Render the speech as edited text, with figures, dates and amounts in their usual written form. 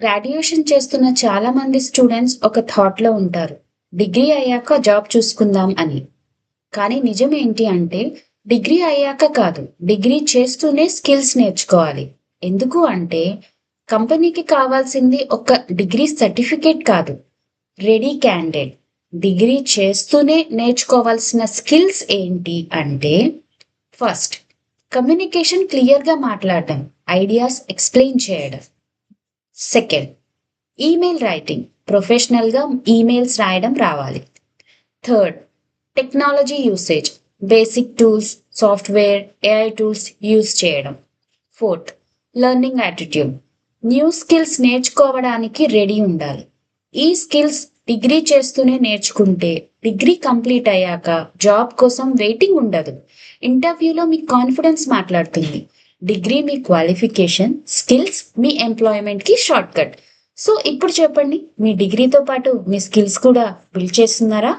Graduation చేస్తున్న చాలా మంది స్టూడెంట్స్ ఒక థాట్లో ఉంటారు. డిగ్రీ అయ్యాక జాబ్ చూసుకుందాం అని. కానీ నిజం ఏంటి అంటే డిగ్రీ అయ్యాక కాదు. డిగ్రీ చేస్తూనే స్కిల్స్ నేర్చుకోవాలి. ఎందుకు అంటే కంపెనీకి కావాల్సింది ఒక డిగ్రీ సర్టిఫికేట్ కాదు. Ready candidate. డిగ్రీ చేస్తూనే నేర్చుకోవాల్సిన స్కిల్స్ ఏంటి అంటే ఫస్ట్ కమ్యూనికేషన్ క్లియర్‌గా మాట్లాడడం, ఐడియాస్ ఎక్స్‌ప్లెయిన్ చేయడం. సెకండ్ ఈమెయిల్ రైటింగ్ ప్రొఫెషనల్‌గా ఈమెయిల్స్ రాయడం రావాలి. Third technology usage basic tools, software, AI tools use చేయడం. Fourth learning attitude new skills నేర్చుకోవడానికి రెడీ ఉండాలి. ఈ స్కిల్స్ డిగ్రీ చేస్తూనే నేర్చుకుంటే డిగ్రీ కంప్లీట్ అయ్యాక జాబ్ కోసం వెయిటింగ్ ఉండదు. ఇంటర్వ్యూలో మీ కాన్ఫిడెన్స్ మాట్లాడుతుంది. డిగ్రీ మీ క్వాలిఫికేషన్, స్కిల్స్ మీ ఎంప్లాయ్మెంట్‌కి షార్ట్‌కట్. సో ఇప్పుడు చెప్పండి, మీ డిగ్రీతో పాటు మీ స్కిల్స్ కూడా బిల్డ్ చేస్తున్నారా?